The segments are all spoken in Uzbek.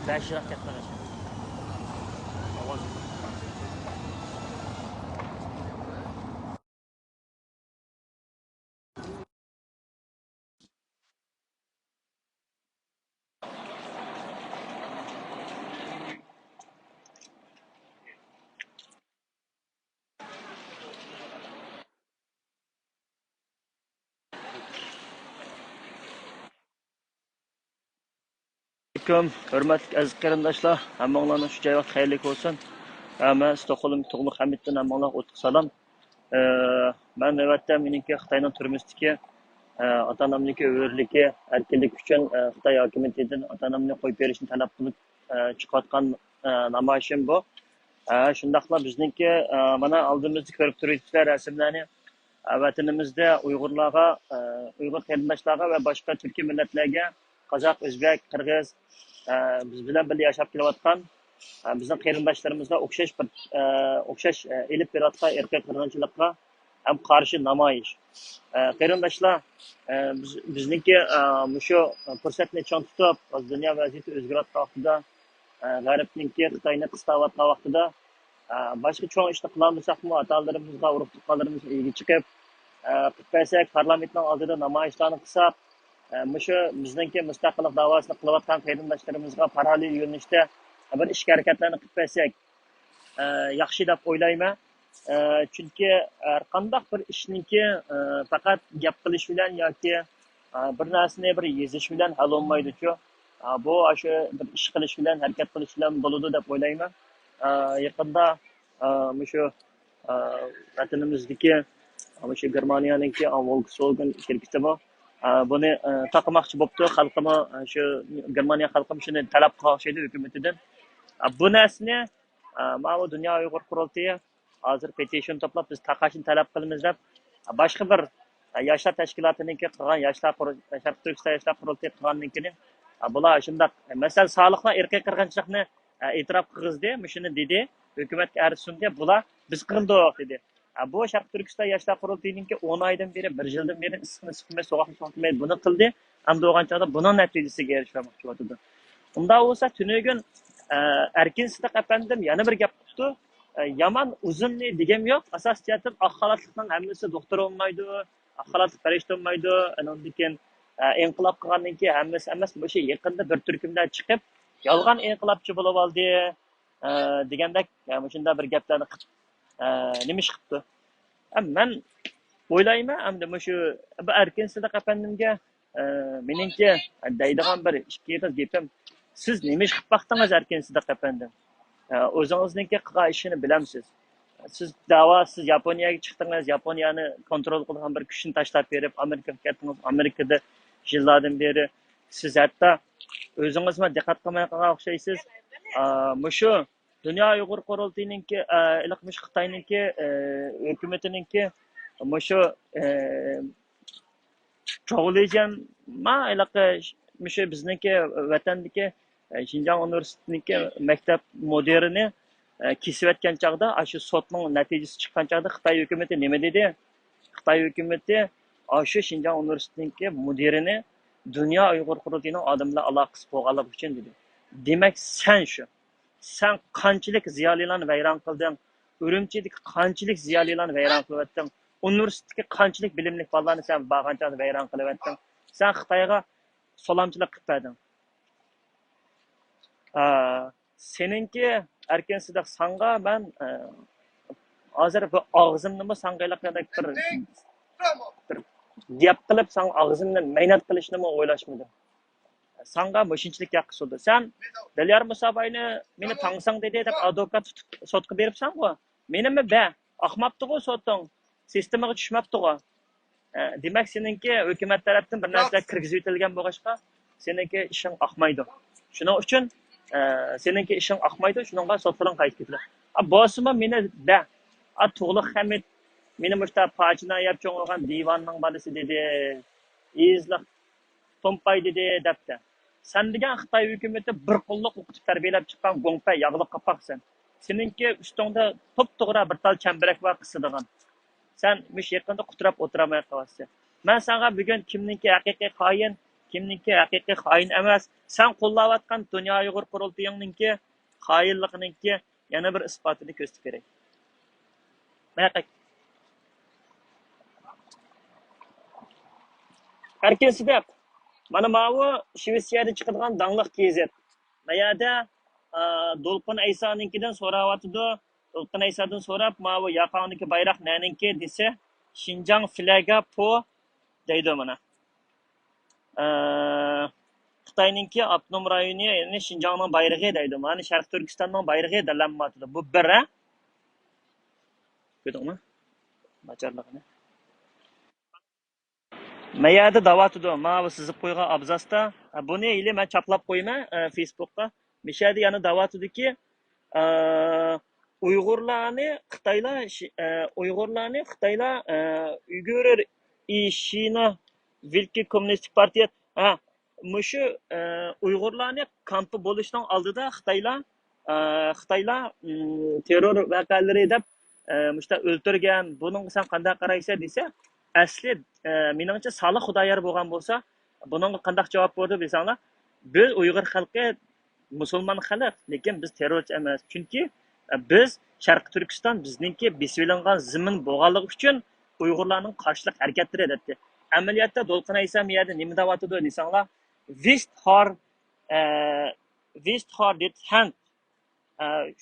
Bəşiraq ketməmiş. Hörmətli əziz qarindaşlar, hammalarning shu joy vaqt xayrli olsun. Men Stockholm tug'liq Hamiddan hammalarga o'tib salom. Men navbatda meniki Xitoyning turmushdagi ota-onamniki o'rligi, erkinlik uchun Xitoy hukumatidan ota-onamni qo'yib berishni talab qilib chiqayotgan namoyishim bu. Shundaqla bizniki mana oldimizda ko'rib turibsizlar rasmlarni. Vatanimizda Uyg'urlarga, Uyg'ur qarindoshlarga va boshqa turkiy millatlarga Qozoq, O'zbek, Qirg'iz biz bilan birga yashab kelayotgan bizning qarindoshlarımızla o'xshash elib berayotgan irqiy qirg'inchilikqa ham qarshi namoyish. Qarindoshlar, bizniki shu fursatni chong tutib, dunyo vaziyati o'zgarayotgan vaqtida, g'arbniki Xitoyni qislayotgan vaqtida boshqa cho'ng ishni qilolmasakmi, atalarimizga, urug' tuqqanlarimiz ilgi chiqib, qilsak, parlamentning oldida namoyishlarni qilsak, shu bizniki mustaqillik davosini qilayotgan qarindoshlarimizga parallel yo'nalishda bir ish harakatlarni qilsak, yaxshi deb o'ylayman. Chunki har qanday bir ishniki faqat gap qilish bilan yoki bir narsani bir yezish bilan hal bo'lmaydi-ku. Bu shu bir ish qilish bilan, harakat qilish bilan bo'ladi deb o'ylayman. Yaqinda shu vatanimizdagi shu Germaniyaniki Volkswagen shirkati bor. Buni taqmoqchi bo'pti, xalqimiz shu Germaniya xalqim shuni talab qilishdi hukumatidan. Bu narsani mana Dunyo Uyg'ur qurultiyi hozir petition to'plab biz taqashni talab qilamiz deb boshqa bir yoshlar tashkilotiniki qilgan yoshlar Sharq Turkiston yoshlar qurultiyi qilgannikini bular shunday masalan soliqlar irqiy qirg'inchilikni e'tirof qilg'izdi, shuni dedi, hukumatga arz sundi, bular biz qildik dedi. Bu Sharq Turkiston yoshlar qurultiyiniki 10 oydan beri, 1 yildan beri issiqni siqmay, so'g'aqni so'qmay buni qildi. Hamda o'g'anchada buning natijasiga erishmoqchi bo'ldi. Unda bo'lsa tunugun erkin sidiq efendim yana bir gap qilibdi. Yaman uzunni degim yo'q. Asas jihatdan oq-xalatlikning hammasi doktor olmaydi, oq-xalatlik farishta olmaydi. Undan keyin inqilob qilgandan keyin hammasi emas, bu şey yaqinda bir turkumdan chiqib, yolg'on inqilobchi bo'lib oldi degandek shunda bir gaplarni qilib nima ish qilibdi. Men o'ylayman, endi shu erkin sidiq efendimga meningki deydigan bir ikki gapim. Siz nima ish qilib vaqtingiz erkin sidiq efendim? O'zingizniki qilgan ishini bilamsiz. Siz Yaponiyaga chiqdingiz, Yaponiyani kontrol qilgan bir kuchni tashlab berib, Amerikaga ketdingiz. Amerikada yillardan beri siz hatto o'zingizga diqqat qilmay qolgan o'xshaysiz. Shu Dunyo Uyg'ur qurultiyiniki, ilqmish Xitoyninki hukumatiniki shu cho'g'layjan shu bizniki vatandagi Xinjiang Universitetiniki maktab mudirini kesiyotgan chaqda, shu sotning natijasi chiqqan chaqda Xitoy hukumati nima dedi? Xitoy hukumati shu Xinjiang Universitetiniki mudirini Dunyo Uyg'ur qurultiyining odam bilan aloqasi bo'lganligi uchun dedi. Demak, sen qanchalik ziyolilarni vayron qilding, Urumchidagi qanchalik ziyolilarni vayron qilyapting, universitetga qanchalik bilimli bolalarni sen bag'anchani vayron qilyapting, sen Xitoyga salomchilik qilib berding. Seninki erkin sidiq sanga men hozir bu og'zimni sangayliqdek bir gap qilib, sen og'zimni mehnat qilishni o'ylashmadim. Sanga mushinchilik yaqqisildi. Sen Dilyar Musabayni meni tangsang dedi deb advokat sotga beribsan-ku. Menimi be, ahmabdi-ku soting. Sistemaga tushmabdi-ku. Demak, seninki hukumat tarafdan bir narsa kirgizib etilgan bo'lg'ashqa, seninki ishing oqmaydi. Shuning uchun seninki ishing oqmaydi, shuningga sotlarning qaytib ketdi. Bosima meni be, Tug'liq Hamid meni mushta pachina yab cho'ng'ilgan divanning bolasi dedi. Izliq Tompay dedi debdi. Sen degan Xitoy hukumati bir qo'lliq o'qitib tarbiyalab chiqqan go'ngpay yog'liq qapaqsan. Seninki ustingda to'p-to'g'ri bir tal chambarak va qisadigan. Sen mush yaqinda quturab o'tiramay qolyapsan. Men senga bugun kimningki haqiqiy qoyin, kimniki haqiqiy xoin emas. Sen qo'llayotgan Dunyo Uyg'ur qurultayingniki xoinliginiki yana bir isbotini ko'rsatib kerak. Erkensidek, mana bu Şvetsiyada chiqadigan dangliq KZ. Bu yerda Dolqin Aysoninkidan so'rayotdi. Dolqin Aysodan so'rab, bu yoqoniki bayroq naninki desa, Xinjiang flaga po deydi mana. Xitoyninki avtonom rayoni, ya'ni Xinjiangning bayrog'i deydi. Mana Sharq Turkistonning bayrog'i dalanmoqda. Bu biri. Ko'rdingmi? Bajarligini. Mayada davatudu. Bu sizib qo'ygan abzasda. Buni ili men chaplab qo'yma Facebook'ka. Mishadi yana davatuduki Uyg'urlarni Xitoylar Uyghur ishini Vilki Kommunistik Partiya mushu Uyg'urlarni kampi bo'lishning oldida Xitoylar terror voqealari deb mushta o'ltirgan. Buning sen qanday qaraysan desa, asli meningcha Solih Xudoyor bo'lgan bo'lsa, buningga qanday javob berdi bilsanglar, biz Uyg'ur xalqi musulmon xalq, lekin biz terrorchi emas. Chunki biz Sharq Turkiston bizningki besvilangan zimin bo'lganligi uchun Uyg'urlarning qarshilik harakatlari debdi. Amaliyotda Dolqin Aysam yerda nima deyapti desanglar, West har det hand.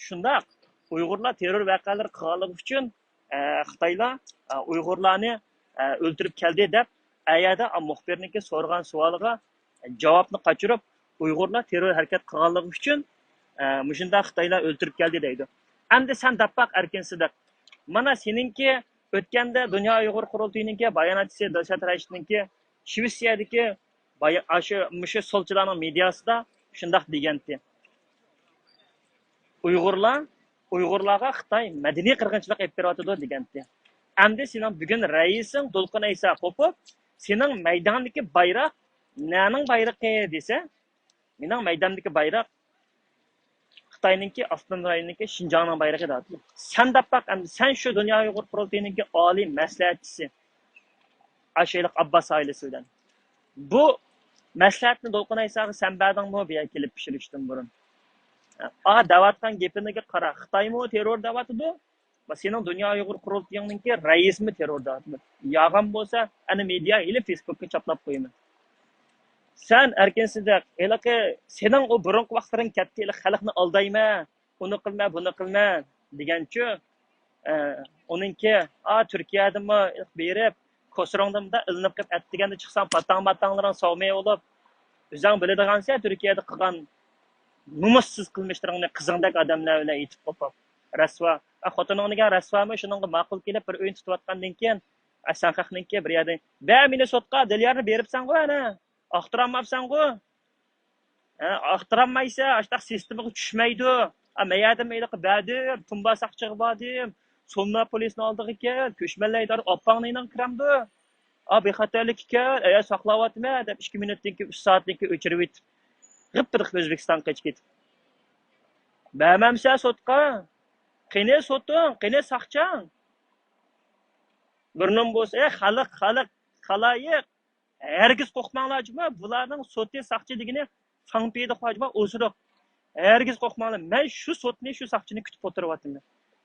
Shundaq Uyg'urlar terror voqealari qilganligi uchun Xitoylar Uyg'urlarni o'ldirib keldi deb ayada muxbirniki so'rgan savoliga javobni qochirib, Uyg'urlar terror harakat qilganligi uchun mushunda Xitoylar o'ldirib keldi deydi. Endi sen dabbaq erkinsidak. Mana seninki o'tganda Dunyo Uyg'ur qurultayiniki bayonotchisi Dilshod Rashidniki Shvetsiyadagi mushu solchilarning mediasida shundaq degandi. Uyg'urlarga Xitoy madaniy qirg'inchilik olib beryotdi degandi. Endi sening bugun raising Dolqin Ayso qo'pib, sening maydondagi bayroq naning bayrog'i desa, mening maydondagi bayroq Xitoyninki avtonom rayonidagi Xinjiangning bayrog'i deydi. Sen dabbaq endi sen shu Dunyo Uyg'ur qurultayiniki oliy maslahatchisi Ashayliq Abbas oilasi bilan. Bu maslahatni Dolqin Aysoga sen berdingmi bu yerga kelib pishirishdan burun? Davatgan gepiniga qara. Xitoymi terror davatidi? Va sening Dunyo Uyg'ur qurultayiniki raismi terror davatidi? Yag'am bo'lsa, ana media ile Facebookka chaplab qo'yaman. Sen erkensizda, elaqi sening o burunqi vaqtlaring katta ele xalqni aldayma, uni qilma, buni qilma deganchi, oningki Turkiyadami berib, ko'srongdimda ilinib qilib atdiganda chiqsam patang-patanglaring sovmay olib, o'zing biladigansa Turkiyada qilgan numussiz qilmishlaringni qizingdek odamlar bilan yetib qopib, rasvo. Xotiningga rasvomi, shuningga ma'qul kelib bir o'yin tutayotgandan keyin, san haqninki bir yerda, "Ba, meni sotqa dilyarni beribsan-ku ana." Axtiramabsan-ku. Axtiramaysa, ashtaq sistemaga tushmaydi. Mayadimi eliq badir, tumba saqchiq badim. So'mma polisni oldiga kel, ko'shmalaydir, oppangning kiramdi. Bexatarlik kel, saqlayotma deb 2 minutdan keyin 3 soatdan keyin o'chirib yetib. G'ippidiq O'zbekistonga qochib ketib. Bamamsa sotqa. Qine soting, qine saqchang. Burnim bo'lsa, xalq, xaloyiq. Hergiz qo'rqmanglarmi? Bularning soti saqchi degini fangpeyda qo'yma o'ziroq. Hergiz qo'rqmanglar. Men shu sotni, shu saqchini kutib o'tiryapman.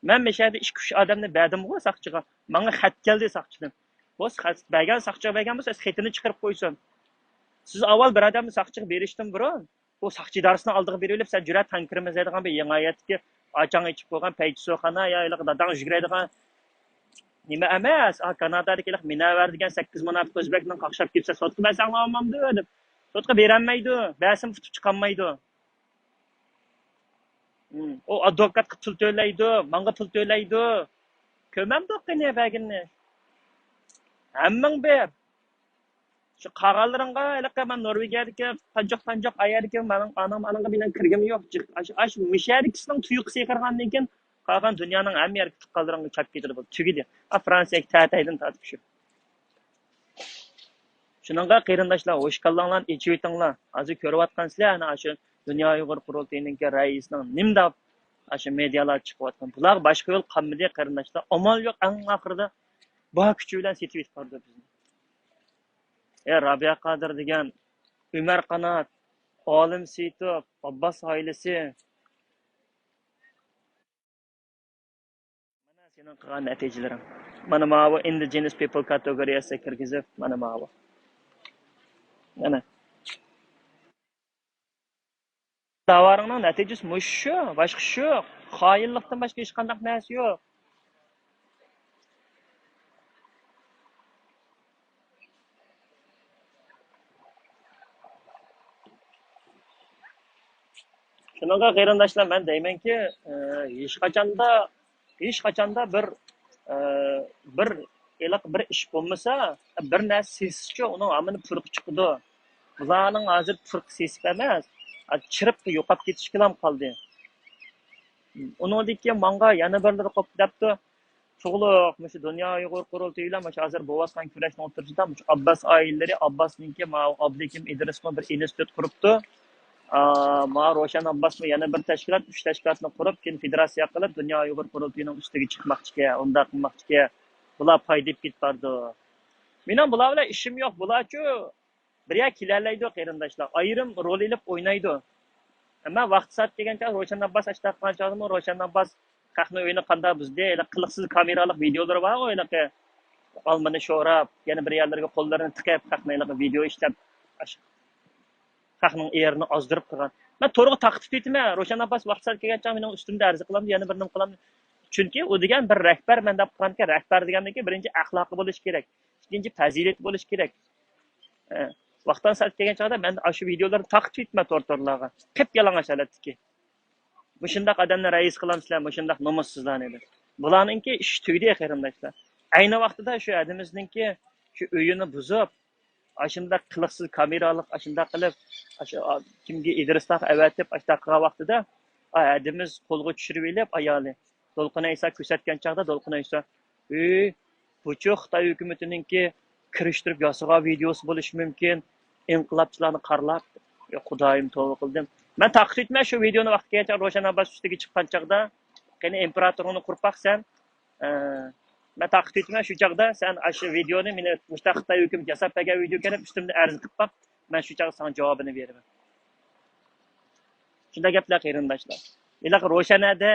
Men meshada 2-3 odamni berdim-ku saqchiga. Menga xat keldi saqchidan. Bo'z xat bergan saqchi bergan bo'lsa, xatini chiqarib qo'ysin. Siz avval bir odamni saqchiga berishdan burun, o saqchi darsini oldiga berib, sen jur'at tankirimiz deydigan bir yangoyatga ochang ichib qo'ygan paychisoxona yo'liq dadang yuguradigan nima emas, Kanadadagilar minavar degan 8 manat o'zbekning qaqshab kelsa sotib bersang olmamdi deb. Sotqa beranmaydi, basim tutib chiqolmaydi. O advokatga pul to'laydi, menga pul to'laydi. Ko'mamdi qani baginni. Hammang ber. Shu qag'allaringga iliq men Norvegiyadagi panjoq ayarga mening anam bilan kirgim yo'q. Ash misharikisning tuyuqsi qirgandan keyin qolgan dunyoning hamma yeriga tuqqanlaringga chap ketadi bu tugidi. Fransiyaga ta'taydan tatib shu. Shuningga qarindoshlar, hoş qolinglar, ichib o'tinglar. Hozir ko'ryapsizlar, ana shu Dunyo Uyg'ur qurultayining raisining nimda shu medialar chiqyapti. Bular boshqa yo'l qolmadi qarindoshlar. Amal yo'q, eng oxirida bu kuch bilan setib qoldi bizni. Rabia Qodir degan Ömer Kanat, Olim Seyitov, Abbas ailesi. Mana sening qilgan natijalaring. Mana bu indigenous people kategoriyasiga kirgizib, mana bu. Mana davaringning natijasi mushu, boshqa shu. Xoinlikdan boshqa hech qanday narsa yo'q. Şununla qarindoshlar, men deymanki, hech qachonda bir iliq bir ish bo'lmasa, bir narsa sezishcha uning amini purq chiqdi. Bularning hozir purq sesib emas, chirib yo'qolib ketishga ham qoldi. Uningdiki manga yana birlar qop debdi. Çoğuluk, şu Dünya Uyghur Kurultayı'yla hozir bo'layotgan kurashning o'rtasida Abbas oilalari, Abbasninki Abdukim İdrismi bir institut quribdi. Ro'shan Abbasmi yana bir tashkilot, 3 tashkilotni qurib, keyin federatsiya qilib, Dünya Uyghur Kurultayı'ning ustiga chiqmoqchiga, unda qilmoqchiga, bular foydib ketdi. Mening bular bilan ishim yo'q. Bularchi birga kelarlaydi qarindoshlar. Ayrim rol olib o'ynaydi. Ama vaqt soat kelgancha Ro'shan Abbas ashtaqman chog'imi Ro'shan Abbas qahni o'yini qanday bizda qiliqsiz kameralik videolar bor, o'ynaqa olmani sho'rab, yana bir yerlarga qo'llarini tiqib qahnilik video ishlab qahning erini ozdirib qilgan. Men to'g'ri taqib etmayman. Ro'shan Abbas vaqt soat kelgancha mening ustimda arz qilaman, yana bir nim qilaman. Chunki u degan bir rahbar, men deb qilganki, rahbar degandagi birinchi axloqi bo'lish kerak, ikkinchi fazilat bo'lish kerak. Vaqtdan soat kelgan chog'da men shu videolarni taqib etmayman to'rtorlarga. Qip yalang'och holatdagi. Bu shundoq odamni rais qilamsizlar, bu shundoq nomussizlarni edi. Bularninki ish tugdi qarindoshlar. Ayni vaqtida shu adimizningki shu uyini buzib, ashunda qiliqsiz kameralik, ashunda qilib, kimga Idrislar avatib, ashunda qilgan vaqtida adimiz qo'lga tushirib elib ayoli. To'lqin Aysa ko'rsatgan chog'da To'lqin Aysa, bu Xitoy hukumatiningki kirishtirib yosagan videosi bo'lishi mumkin. İnqilobchilarni qarlab, xudoyim tavba qildim. Men taqib etmay shu videoni vaqt kelgancha Ro'shan Abbas ustiga chiqqan chaqda, qani imperatorni qurpaqsan, men taqib etmay shu chaqda sen shu videoni meni mustaqil hukm jasab bergan video kelib ustimda arz qilib baq, men shu chaqda sana javobini beraman. Shunday gaplar qarindoshlar. Ilaq Ro'shanada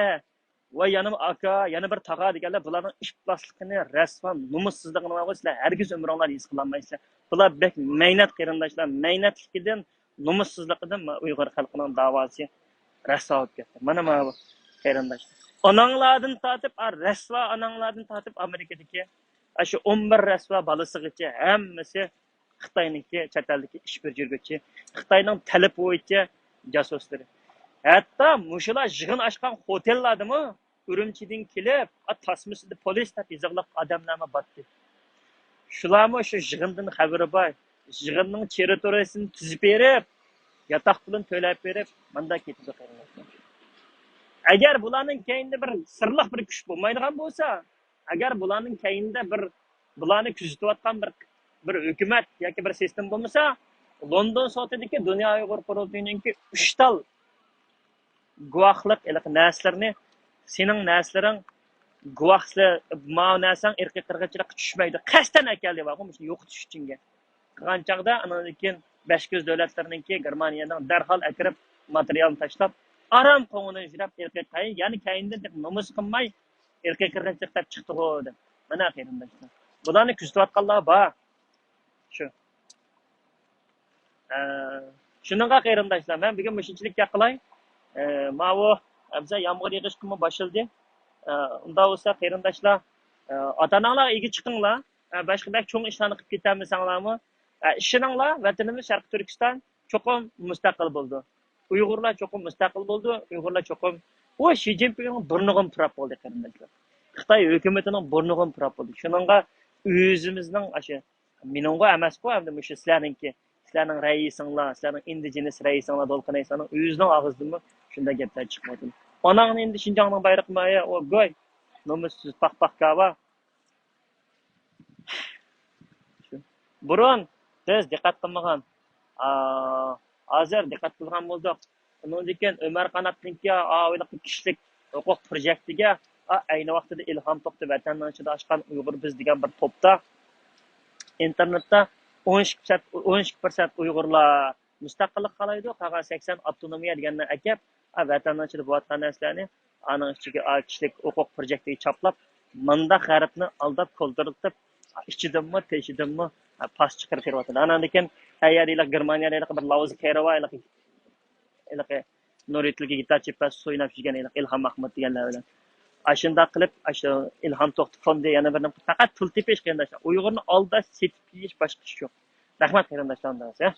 va yana aka, yana bir tag'a deganlar bularning iflosligini, rasvan, numussizligini sizlar hargiz umringlar his qilolmaysizlar. Bular bek mehnat qarindoshlar, mehnatligidan, numussizligidan Uyg'ur xalqining da'vosi rasvo bo'lib ketdi. Mana bu qarindoshlar. Onanglardan tortib, rasvo onanglardan tortib Amerikadagi shu 11 rasvo balasigacha hammasi Xitoyniki, chet eldagi ish beruvchi, Xitoyning talab bo'yicha jasuslari. Hatta muşular yığın açkan otellerdi mi? Ürümçiden kelip, tasmasında polis da izlab adamlarga battı. Şular mı şu yığından haberi var? Yığının territoriyasini tuzib berib, yataq bilan to'lab berib, manda ketdi qarindoshlar. Agar bularning keyinda bir sirliq bir kuch bo'lmaydigan bo'lsa, agar bularning keyinda bir bularni kuzatayotgan bir hukumat yoki bir sistem bo'lmasa, London sotidagi Dunyo Uyg'ur Qurultayiningki 3 tal guvohlik narsalarni sening narslaring guvohlar ma'nosan irqiy qirg'inchilikqa tushmaydi. Qasdan akalli va shuni yo'qotish uchunga. Qilgan chaqda andan keyin Bashko'z davlatlarininki Germaniyadan darhol akirib materialni tashlab, aram qonuni ijrab irqiy qayin, ya'ni kayinda deb nomus qilmay irqiy qirg'inchilikdan chiqdi deb. Mana qarindoshlar. Bularni kuzatayotganlar bor. Shu. Shuningga qarindoshlar, men bugun mushunchalik qilay. Mavo abza yağmur yağış kimi başladı. Unda olsa qarindoshlar, ota-onalar ega chiqinglar. Boshqa bak cho'ng ishlarni qilib ketamizsanglarmi? Ishinglar vatanimiz Sharq Turkiston cho'qim mustaqil bo'ldi. Uyg'urlar cho'qim mustaqil bo'ldi. Uyg'urlar cho'qim o Xi Jinpingning burnig'im purab bo'ldi qarindoshlar. Xitoy hukumatining burnig'im purab bo'ldi. Shuningga o'zimizning asha meningga emas-ku, hamda shu sizlarningki, sizlarning raisinglar, sizlarning indigenous raisinglar To'lqin Aysaning o'zining og'zidan shunday gaplar chiqmoqda. Onangni endi Shinjongning bayrog'i maya, o go'y, nomussiz paq-paqkava. Burun biz diqqat qilmagan. Hozir diqqat qilgan bo'ldik. Undan keyin Umar Qanotninki oilik kishilik huquq projektiga ayni vaqtida Ilhom To'xti vatanning ichida ochgan Uyg'ur biz degan bir to'pda internetda 12% Uyg'urlar mustaqillik qalaydi, qag'a 80 avtonomiya deganni akab, vatandan ichida bo'layotgan narsalarni aning ichiga kishilik huquq projektiga chaplab, manda g'arbni aldab ko'ldirib, ichidimmi, teshidimmi pas chiqarib keryapti. Anan lekin agar Germaniyada bir Lauz Kerova Noritliga gitar cheppas so'ynab yurgan Ilhom Mahmud deganlar bilan. Ashunda qilib, shu Ilhom To'xti fondi yana bir faqat pul tepish qarindoshlar. Uyg'urni olda setib yeyish boshqa ish yo'q. Rahmat qarindoshlar.